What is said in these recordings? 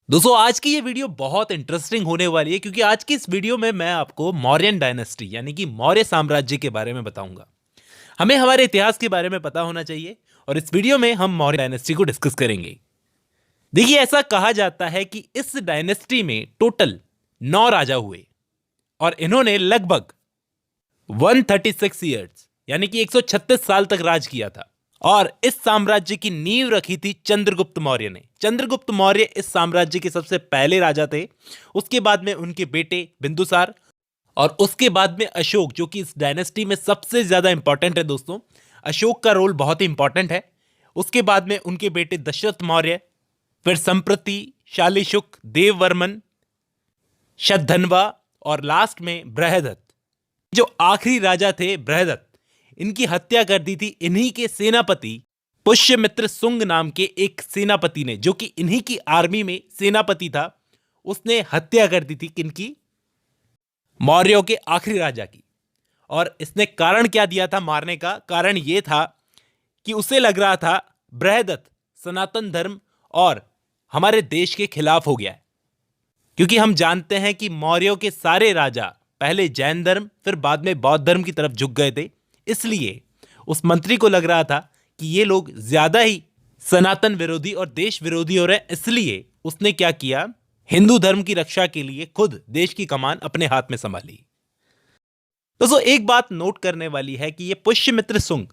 दोस्तों आज की ये वीडियो बहुत इंटरेस्टिंग होने वाली है क्योंकि आज की इस वीडियो में मैं आपको मौर्यन डायनेस्टी यानी कि मौर्य साम्राज्य के बारे में बताऊंगा। हमें हमारे इतिहास के बारे में पता होना चाहिए और इस वीडियो में हम मौर्य डायनेस्टी को डिस्कस करेंगे। देखिए, ऐसा कहा जाता है कि इस डायनेस्टी में टोटल 9 राजा हुए और इन्होंने लगभग 136 ईयर्स यानी कि 136 साल तक राज किया था और इस साम्राज्य की नींव रखी थी चंद्रगुप्त मौर्य ने। चंद्रगुप्त मौर्य इस साम्राज्य के सबसे पहले राजा थे। उसके बाद में उनके बेटे बिंदुसार और उसके बाद में अशोक, जो कि इस डायनेस्टी में सबसे ज्यादा इंपॉर्टेंट है। दोस्तों, अशोक का रोल बहुत ही इंपॉर्टेंट है। उसके बाद में उनके बेटे दशरथ मौर्य, फिर संप्रति, शालीशुक, देववर्मन, शतधन्वा और लास्ट में बृहदत्त। जो आखिरी राजा थे बृहदत्त, इनकी हत्या कर दी थी इन्हीं के सेनापति पुष्यमित्र सुंग नाम के एक सेनापति ने, जो कि इन्हीं की आर्मी में सेनापति था। उसने हत्या कर दी थी किनकी? मौर्यों के आखिरी राजा की। और इसने कारण क्या दिया था मारने का? कारण यह था कि उसे लग रहा था बृहदत्त सनातन धर्म और हमारे देश के खिलाफ हो गया है, क्योंकि हम जानते हैं कि मौर्यों के सारे राजा पहले जैन धर्म फिर बाद में बौद्ध धर्म की तरफ झुक गए थे। इसलिए उस मंत्री को लग रहा था कि ये लोग ज्यादा ही सनातन विरोधी और देश विरोधी हो रहे हैं। इसलिए उसने क्या किया? हिंदू धर्म की रक्षा के लिए खुद देश की कमान अपने हाथ में संभाली। दोस्तों, एक बात नोट करने वाली है कि ये पुष्यमित्र सुंग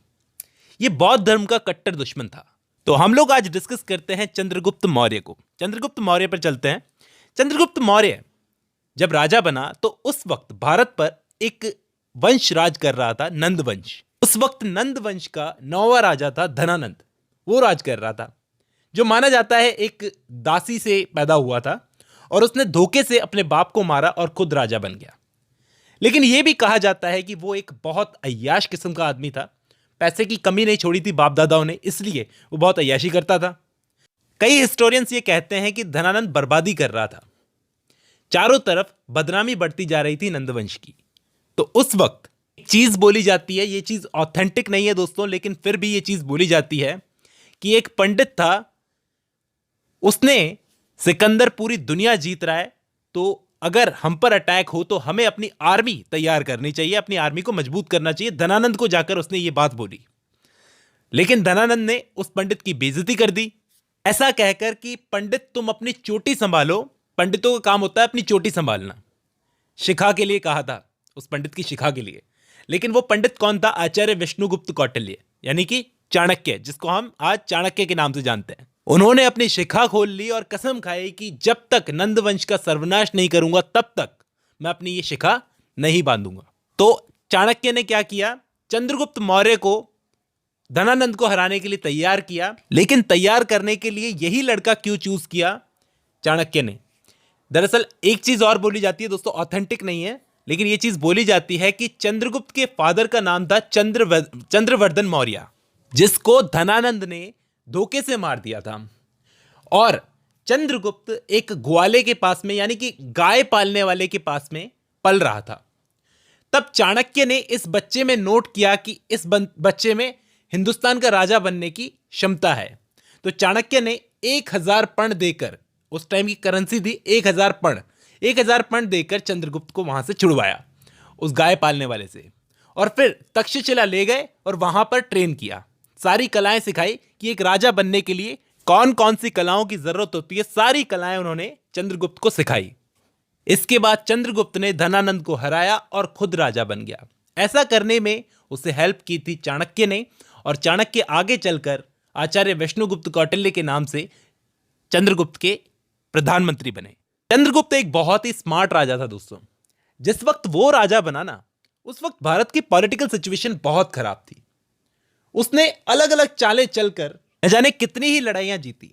ये बौद्ध धर्म का कट्टर दुश्मन था। तो हम लोग आज डिस्कस करते हैं चंद्रगुप्त मौर्य को। चंद्रगुप्त मौर्य पर चलते हैं। चंद्रगुप्त मौर्य जब राजा बना तो उस वक्त भारत पर एक वंश राज कर रहा था, नंद वंश। उस वक्त नंद वंश का 9वां राजा था धनानंद। वो राज कर रहा था, जो माना जाता है एक दासी से पैदा हुआ था और उसने धोखे से अपने बाप को मारा और खुद राजा बन गया। लेकिन यह भी कहा जाता है कि वो एक बहुत अय्याश किस्म का आदमी था। पैसे की कमी नहीं छोड़ी थी बाप दादाओं ने, इसलिए वो बहुत अय्याशी करता था। कई हिस्टोरियंस ये कहते हैं कि धनानंद बर्बादी कर रहा था। चारों तरफ बदनामी बढ़ती जा रही थी नंदवंश की। तो उस वक्त एक चीज बोली जाती है, ये चीज ऑथेंटिक नहीं है दोस्तों, लेकिन फिर भी ये चीज बोली जाती है कि एक पंडित था, उसने सिकंदर पूरी दुनिया जीत रहा है, तो अगर हम पर अटैक हो तो हमें अपनी आर्मी तैयार करनी चाहिए, अपनी आर्मी को मजबूत करना चाहिए। धनानंद को जाकर उसने ये बात बोली, लेकिन धनानंद ने उस पंडित की बेइज्जती कर दी, ऐसा कहकर कि पंडित तुम अपनी चोटी संभालो। पंडितों का काम होता है अपनी चोटी संभालना। शिखा के लिए कहा था, उस पंडित की शिखा के लिए। लेकिन वो पंडित कौन था? आचार्य विष्णुगुप्त कौटिल्य यानी कि चाणक्य, जिसको हम आज चाणक्य के नाम से जानते हैं। उन्होंने अपनी शिखा खोल ली और कसम खाई कि जब तक नंदवंश का सर्वनाश नहीं करूंगा तब तक मैं अपनी ये शिखा नहीं बांधूंगा। तो चाणक्य ने क्या किया? चंद्रगुप्त मौर्य को धनानंद को हराने के लिए तैयार किया। लेकिन तैयार करने के लिए यही लड़का क्यों चूज किया चाणक्य ने? दरअसल एक चीज और बोली जाती है दोस्तों, ऑथेंटिक नहीं है, लेकिन यह चीज बोली जाती है कि चंद्रगुप्त के फादर का नाम था चंद्रवर्धन मौर्य, जिसको धनानंद ने धोखे से मार दिया था। और चंद्रगुप्त एक ग्वाले के पास में यानी कि गाय पालने वाले के पास में पल रहा था। तब चाणक्य ने इस बच्चे में नोट किया कि इस बच्चे में हिंदुस्तान का राजा बनने की क्षमता है। तो चाणक्य ने 1000 पर्ण देकर, उस टाइम की करेंसी थी 1000 पर्ण, 1000 पर्ण देकर चंद्रगुप्त को वहां से छुड़वाया, उस गाय पालने वाले से। और फिर तक्षशिला ले गए और वहां पर ट्रेन किया, सारी कलाएं सिखाई कि एक राजा बनने के लिए कौन कौन सी कलाओं की जरूरत होती है, सारी कलाएं उन्होंने चंद्रगुप्त को सिखाई। इसके बाद चंद्रगुप्त ने धनानंद को हराया और खुद राजा बन गया। ऐसा करने में उसे हेल्प की थी चाणक्य ने, और चाणक्य आगे चलकर आचार्य विष्णुगुप्त कौटिल्य के नाम से चंद्रगुप्त के प्रधानमंत्री बने। चंद्रगुप्त एक बहुत ही स्मार्ट राजा था दोस्तों। जिस वक्त वो राजा बना ना, उस वक्त भारत की पॉलिटिकल सिचुएशन बहुत खराब थी। उसने अलग अलग चालें चलकर न जाने कितनी ही लड़ाइयां जीती,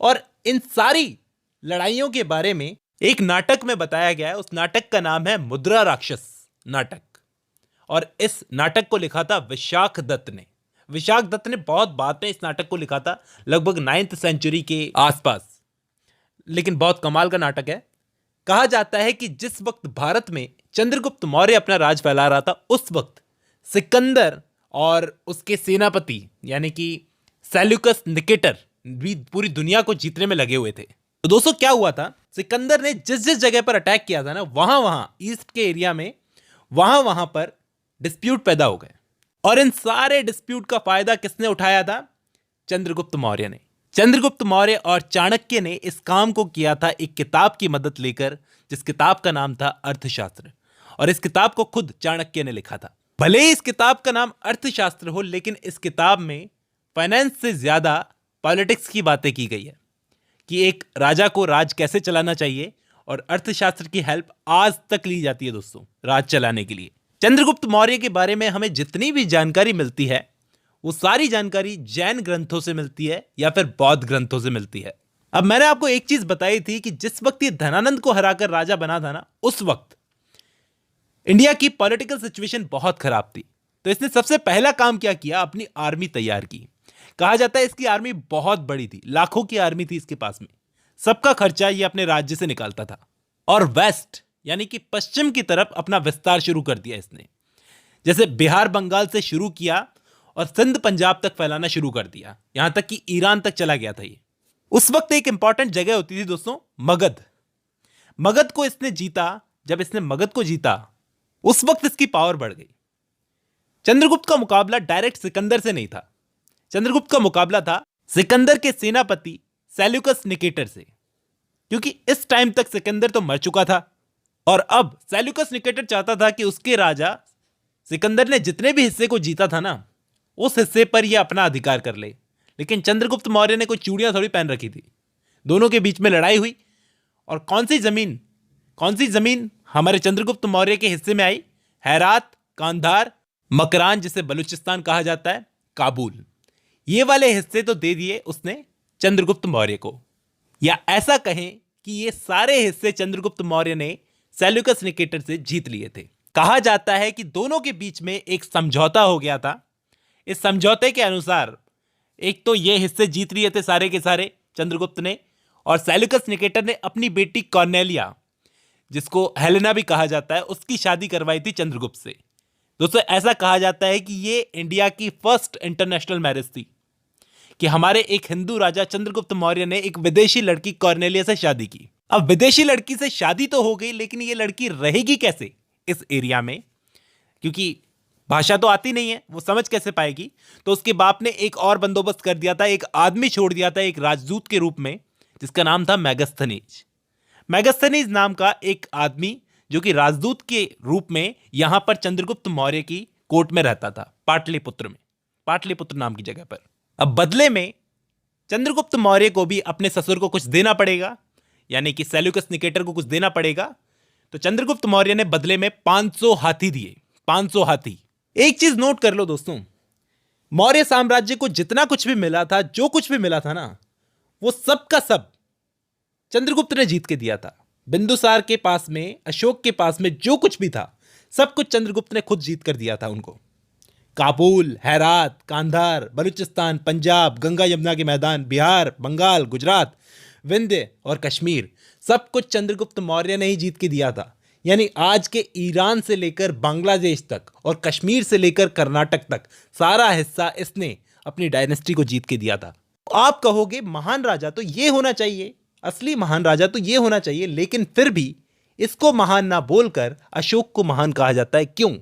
और इन सारी लड़ाइयों के बारे में एक नाटक में बताया गया है। उस नाटक का नाम है मुद्रा राक्षस नाटक, और इस नाटक को लिखा था विशाख दत्त ने। विशाख दत्त ने बहुत बाद में इस नाटक को लिखा था, लगभग 9th सेंचुरी के आसपास, लेकिन बहुत कमाल का नाटक है। कहा जाता है कि जिस वक्त भारत में चंद्रगुप्त मौर्य अपना राज फैला रहा था, उस वक्त सिकंदर और उसके सेनापति यानी कि सेल्यूकस निकेटर भी पूरी दुनिया को जीतने में लगे हुए थे। तो दोस्तों क्या हुआ था, सिकंदर ने जिस जिस जगह पर अटैक किया था ना, वहां वहां ईस्ट के एरिया में वहां वहां पर डिस्प्यूट पैदा हो गए। और इन सारे डिस्प्यूट का फायदा किसने उठाया था? चंद्रगुप्त मौर्य ने। चंद्रगुप्त मौर्य और चाणक्य ने इस काम को किया था एक किताब की मदद लेकर, जिस किताब का नाम था अर्थशास्त्र। और इस किताब को खुद चाणक्य ने लिखा था। भले ही इस किताब का नाम अर्थशास्त्र हो, लेकिन इस किताब में फाइनेंस से ज्यादा पॉलिटिक्स की बातें की गई है कि एक राजा को राज कैसे चलाना चाहिए, और अर्थशास्त्र की हेल्प आज तक ली जाती है दोस्तों राज चलाने के लिए। चंद्रगुप्त मौर्य के बारे में हमें जितनी भी जानकारी मिलती है, वो सारी जानकारी जैन ग्रंथों से मिलती है या फिर बौद्ध ग्रंथों से मिलती है। अब मैंने आपको एक चीज बताई थी कि जिस वक्त ये धनानंद को हराकर राजा बना था ना, उस वक्त इंडिया की पॉलिटिकल सिचुएशन बहुत खराब थी। तो इसने सबसे पहला काम क्या किया, अपनी आर्मी तैयार की। कहा जाता है इसकी आर्मी बहुत बड़ी थी, लाखों की आर्मी थी इसके पास में। सबका खर्चा ये अपने राज्य से निकालता था। और वेस्ट यानी कि पश्चिम की तरफ अपना विस्तार शुरू कर दिया इसने। जैसे बिहार बंगाल से शुरू किया और सिंध पंजाब तक फैलाना शुरू कर दिया, यहां तक कि ईरान तक चला गया था ये। उस वक्त एक इंपॉर्टेंट जगह होती थी दोस्तों, मगध। मगध को इसने जीता। जब इसने मगध को जीता, उस वक्त इसकी पावर बढ़ गई। चंद्रगुप्त का मुकाबला डायरेक्ट सिकंदर से नहीं था। चंद्रगुप्त का मुकाबला था सिकंदर के सेनापति सेल्यूकस निकेटर से, क्योंकि इस टाइम तक सिकंदर तो मर चुका था। और अब सेल्यूकस निकेटर चाहता था कि उसके राजा सिकंदर ने जितने भी हिस्से को जीता था ना, उस हिस्से पर यह अपना अधिकार कर ले। लेकिन चंद्रगुप्त मौर्य ने कोई चूड़ियां थोड़ी पहन रखी थी। दोनों के बीच में लड़ाई हुई, और कौन सी जमीन हमारे चंद्रगुप्त मौर्य के हिस्से में आई? हैरात, कांधार, मकरान जिसे बलूचिस्तान कहा जाता है, काबुल। ये वाले हिस्से तो दे दिए उसने चंद्रगुप्त मौर्य को। या ऐसा कहें कि ये सारे हिस्से चंद्रगुप्त मौर्य ने सेल्यूकस निकेटर से जीत लिए थे। कहा जाता है कि दोनों के बीच में एक समझौता हो गया था। इस समझौते के अनुसार एक तो ये हिस्से जीत लिए थे सारे के सारे चंद्रगुप्त ने, और सेल्यूकस निकेटर ने अपनी बेटी कॉर्नेलिया, जिसको हेलेना भी कहा जाता है, उसकी शादी करवाई थी चंद्रगुप्त से। दोस्तों ऐसा कहा जाता है कि ये इंडिया की फर्स्ट इंटरनेशनल मैरिज थी, कि हमारे एक हिंदू राजा चंद्रगुप्त मौर्य ने एक विदेशी लड़की कॉर्नेलिया से शादी की। अब विदेशी लड़की से शादी तो हो गई, लेकिन ये लड़की रहेगी कैसे इस एरिया में? क्योंकि भाषा तो आती नहीं है, वो समझ कैसे पाएगी? तो उसके बाप ने एक और बंदोबस्त कर दिया था, एक आदमी छोड़ दिया था एक राजदूत के रूप में, जिसका नाम था मैगस्थनीज। मैगस्थनीज नाम का एक आदमी जो कि राजदूत के रूप में यहां पर चंद्रगुप्त मौर्य की कोर्ट में रहता था, पाटलिपुत्र में, पाटलिपुत्र नाम की जगह पर। अब बदले में चंद्रगुप्त मौर्य को भी अपने ससुर को कुछ देना पड़ेगा, यानी कि सेल्यूकस निकेटर को कुछ देना पड़ेगा। तो चंद्रगुप्त मौर्य ने बदले में 500 हाथी दिए। 500 हाथी। एक चीज नोट कर लो दोस्तों, मौर्य साम्राज्य को जितना कुछ भी मिला था, जो कुछ भी मिला था ना, वो सब का सब चंद्रगुप्त ने जीत के दिया था। बिंदुसार के पास में, अशोक के पास में जो कुछ भी था, सब कुछ चंद्रगुप्त ने खुद जीत कर दिया था उनको। काबुल, हैरात, कांधार, बलूचिस्तान, पंजाब, गंगा यमुना के मैदान, बिहार, बंगाल, गुजरात, विंध्य और कश्मीर, सब कुछ चंद्रगुप्त मौर्य ने ही जीत के दिया था। यानी आज के ईरान से लेकर बांग्लादेश तक और कश्मीर से लेकर कर्नाटक तक सारा हिस्सा इसने अपनी डायनेस्टी को जीत के दिया था। आप कहोगे महान राजा तो ये होना चाहिए, असली महान राजा तो ये होना चाहिए, लेकिन फिर भी इसको महान ना बोलकर अशोक को महान कहा जाता है। क्यों?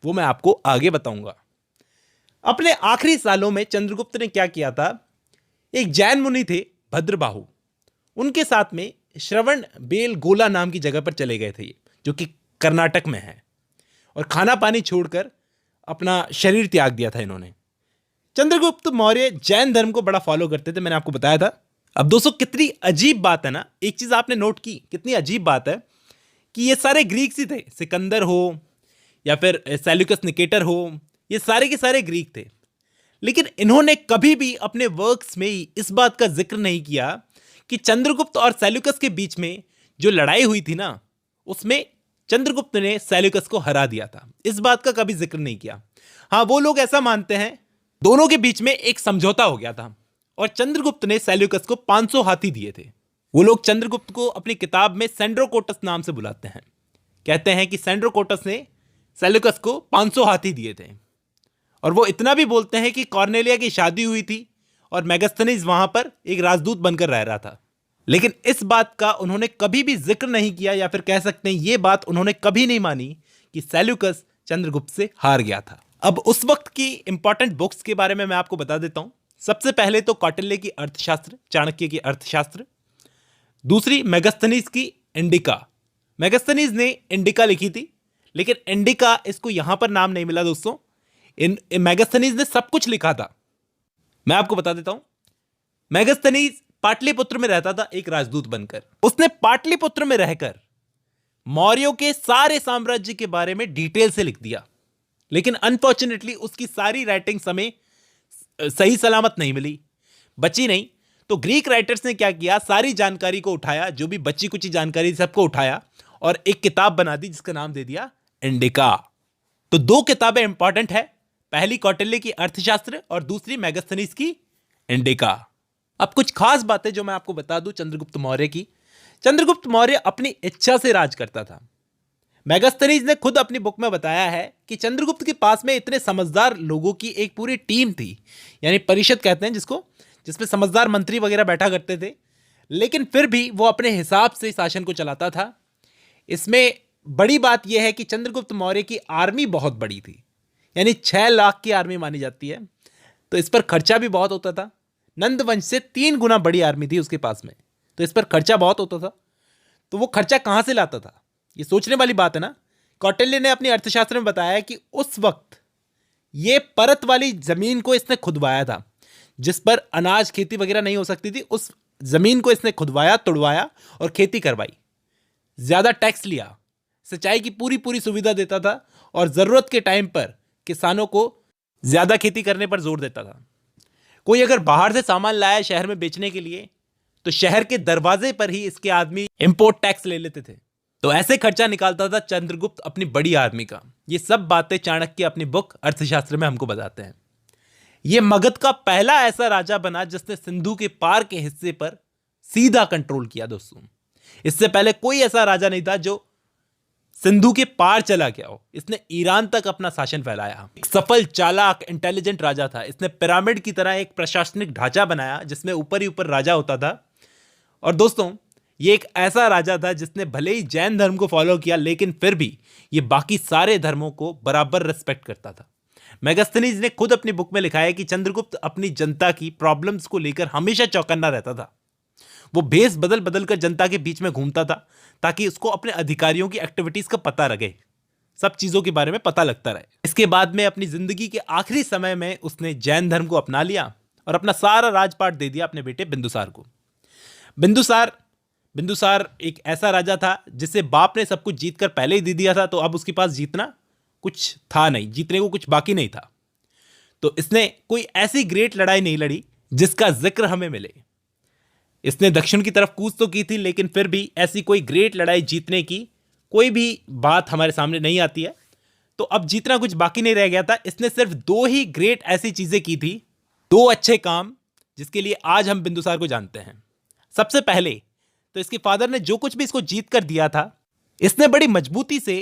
वो मैं आपको आगे बताऊंगा। अपने आखिरी सालों में चंद्रगुप्त ने क्या किया था, एक जैन मुनि थे भद्रबाहु, उनके साथ में श्रवण बेल गोला नाम की जगह पर चले गए थे ये, जो कि कर्नाटक में है, और खाना पानी छोड़कर अपना शरीर त्याग दिया था इन्होंने। चंद्रगुप्त मौर्य जैन धर्म को बड़ा फॉलो करते थे, मैंने आपको बताया था। अब दोस्तों कितनी अजीब बात है ना, एक चीज आपने नोट की, कितनी अजीब बात है कि ये सारे ग्रीक्स ही थे, सिकंदर हो या फिर सेल्यूकस निकेटर हो, ये सारे के सारे ग्रीक थे। लेकिन इन्होंने कभी भी अपने वर्क्स में इस बात का जिक्र नहीं किया कि चंद्रगुप्त और सेल्यूकस के बीच में जो लड़ाई हुई थी ना, उसमें चंद्रगुप्त ने सेल्यूकस को हरा दिया था। इस बात का कभी जिक्र नहीं किया। हाँ, वो लोग ऐसा मानते हैं दोनों के बीच में एक समझौता हो गया था, और चंद्रगुप्त ने सेल्यूकस को 500 हाथी दिए थे। वो लोग चंद्रगुप्त को अपनी किताब में सेंड्रोकोटस नाम से बुलाते हैं। कहते हैं कि सेंड्रोकोटस ने सेल्यूकस को 500 हाथी दिए थे। और वो इतना भी बोलते हैं कि कॉर्नेलिया की शादी हुई थी और मैगस्थनीज वहां पर एक राजदूत बनकर रह रहा था। लेकिन इस बात का उन्होंने कभी भी जिक्र नहीं किया, या फिर कह सकते हैं ये बात उन्होंने कभी नहीं मानी कि सेल्यूकस चंद्रगुप्त से हार गया था। अब उस वक्त की इंपॉर्टेंट बुक्स के बारे में मैं आपको बता देता हूं। सबसे पहले तो कौटिल्य की अर्थशास्त्र, चाणक्य की अर्थशास्त्र। दूसरी मेगास्थनीज की इंडिका। मेगास्थनीज ने इंडिका लिखी थी, लेकिन इंडिका इसको यहां पर नाम नहीं मिला दोस्तों। मेगास्थनीज ने सब कुछ लिखा था। मैं आपको बता देता हूं, मेगास्थनीज पाटलिपुत्र में रहता था एक राजदूत बनकर। उसने पाटलिपुत्र में रहकर मौर्यों के सारे साम्राज्य के बारे में डिटेल से लिख दिया, लेकिन अनफॉर्चुनेटली उसकी सारी राइटिंग्स हमें सही सलामत नहीं मिली, बची नहीं। तो ग्रीक राइटर्स ने क्या किया, सारी जानकारी को उठाया, जो भी बची कुची जानकारी सबको उठाया और एक किताब बना दी जिसका नाम दे दिया इंडिका। तो दो किताबें इंपॉर्टेंट है, पहली कौटिल्य की अर्थशास्त्र और दूसरी मेगास्थनीज की इंडिका। अब कुछ खास बातें जो मैं आपको बता दूं चंद्रगुप्त मौर्य की। चंद्रगुप्त मौर्य अपनी इच्छा से राज करता था। मेगास्थनीज ने खुद अपनी बुक में बताया है कि चंद्रगुप्त के पास में इतने समझदार लोगों की एक पूरी टीम थी, यानी परिषद कहते हैं जिसको, जिसमें समझदार मंत्री वगैरह बैठा करते थे, लेकिन फिर भी वो अपने हिसाब से शासन को चलाता था। इसमें बड़ी बात यह है कि चंद्रगुप्त मौर्य की आर्मी बहुत बड़ी थी, यानी 6 लाख की आर्मी मानी जाती है। तो इस पर खर्चा भी बहुत होता था। नंद वंश से 3 गुना बड़ी आर्मी थी उसके पास में, तो इस पर खर्चा बहुत होता था। तो वो खर्चा कहां से लाता था, ये सोचने वाली बात है ना। कौटिल्य ने अपनी अर्थशास्त्र में बताया कि उस वक्त ये परत वाली जमीन को इसने खुदवाया था, जिस पर अनाज खेती वगैरह नहीं हो सकती थी। उस जमीन को इसने खुदवाया, तुड़वाया और खेती करवाई। ज्यादा टैक्स लिया, सिंचाई की पूरी पूरी सुविधा देता था और जरूरत के टाइम पर किसानों को ज्यादा खेती करने पर जोर देता था। कोई अगर बाहर से सामान लाया शहर में बेचने के लिए, तो शहर के दरवाजे पर ही इसके आदमी इंपोर्ट टैक्स ले लेते थे। तो ऐसे खर्चा निकालता था चंद्रगुप्त अपनी बड़ी आर्मी का। ये सब बातें चाणक्य अपनी बुक अर्थशास्त्र में हमको बताते हैं। ये मगध का पहला ऐसा राजा बना जिसने सिंधु के पार के हिस्से पर सीधा कंट्रोल किया दोस्तों। इससे पहले कोई ऐसा राजा नहीं था जो सिंधु के पार चला गया हो। इसने ईरान तक अपना शासन फैलाया। एक सफल, चालाक, इंटेलिजेंट राजा था। इसने पिरामिड की तरह एक प्रशासनिक ढांचा बनाया जिसमें ऊपर ही ऊपर राजा होता था। और दोस्तों, ये एक ऐसा राजा था जिसने भले ही जैन धर्म को फॉलो किया, लेकिन फिर भी ये बाकी सारे धर्मों को बराबर रिस्पेक्ट करता था। मेगास्थनीज ने खुद अपनी बुक में लिखा है कि चंद्रगुप्त अपनी जनता की प्रॉब्लम्स को लेकर हमेशा चौकन्ना रहता था। वो भेष बदल बदल कर जनता के बीच में घूमता था ताकि उसको अपने अधिकारियों की एक्टिविटीज का पता लगे, सब चीजों के बारे में पता लगता रहे। इसके बाद में अपनी जिंदगी के आखिरी समय में उसने जैन धर्म को अपना लिया और अपना सारा राजपाट दे दिया अपने बेटे बिंदुसार को। बिंदुसार एक ऐसा राजा था जिसे बाप ने सब कुछ जीत कर पहले ही दे दिया था, तो अब उसके पास जीतना कुछ था नहीं, जीतने को कुछ बाकी नहीं था। तो इसने कोई ऐसी ग्रेट लड़ाई नहीं लड़ी जिसका जिक्र हमें मिले। इसने दक्षिण की तरफ कूच तो की थी, लेकिन फिर भी ऐसी कोई ग्रेट लड़ाई जीतने की कोई भी बात हमारे सामने नहीं आती है। तो अब जीतना कुछ बाकी नहीं रह गया था। इसने सिर्फ 2 ही ग्रेट ऐसी चीजें की थी, 2 अच्छे काम जिसके लिए आज हम बिंदुसार को जानते हैं। सबसे पहले तो इसके फादर ने जो कुछ भी इसको जीत कर दिया था, इसने बड़ी मजबूती से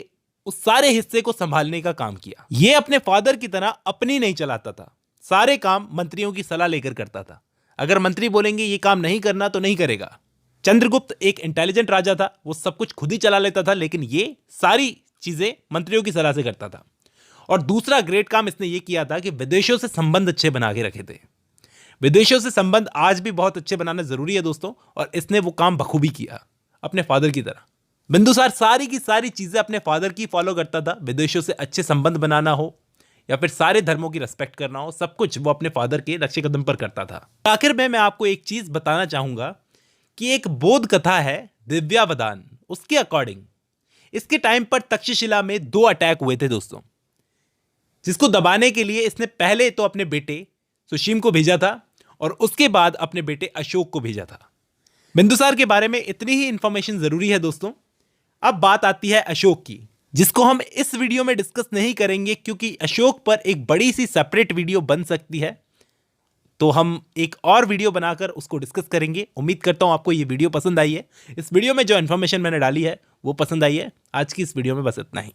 उस सारे हिस्से को संभालने का काम किया। ये अपने फादर की तरह अपनी नहीं चलाता था, सारे काम मंत्रियों की सलाह लेकर करता था। अगर मंत्री बोलेंगे ये काम नहीं करना तो नहीं करेगा। चंद्रगुप्त एक इंटेलिजेंट राजा था, वो सब कुछ खुद ही चला लेता था, लेकिन ये सारी चीजें मंत्रियों की सलाह से करता था। और दूसरा ग्रेट काम इसने ये किया था कि विदेशों से संबंध अच्छे बना के रखे थे। विदेशों से संबंध आज भी बहुत अच्छे बनाना जरूरी है दोस्तों, और इसने वो काम बखूबी किया अपने फादर की तरह। बिंदुसार सारी की सारी चीजें अपने फादर की फॉलो करता था। विदेशों से अच्छे संबंध बनाना हो या फिर सारे धर्मों की रिस्पेक्ट करना हो, सब कुछ वो अपने फादर के नक्शे कदम पर करता था। आखिर में मैं आपको एक चीज बताना चाहूंगा कि एक बोध कथा है दिव्यावदान, उसके अकॉर्डिंग इसके टाइम पर तक्षशिला में 2 अटैक हुए थे दोस्तों, जिसको दबाने के लिए इसने पहले तो अपने बेटे सुशीम को भेजा था और उसके बाद अपने बेटे अशोक को भेजा था। बिंदुसार के बारे में इतनी ही इंफॉर्मेशन जरूरी है दोस्तों। अब बात आती है अशोक की, जिसको हम इस वीडियो में डिस्कस नहीं करेंगे क्योंकि अशोक पर एक बड़ी सी सेपरेट वीडियो बन सकती है। तो हम एक और वीडियो बनाकर उसको डिस्कस करेंगे। उम्मीद करता हूं आपको ये वीडियो पसंद आई है। इस वीडियो में जो इन्फॉर्मेशन मैंने डाली है वो पसंद आई है। आज की इस वीडियो में बस इतना ही।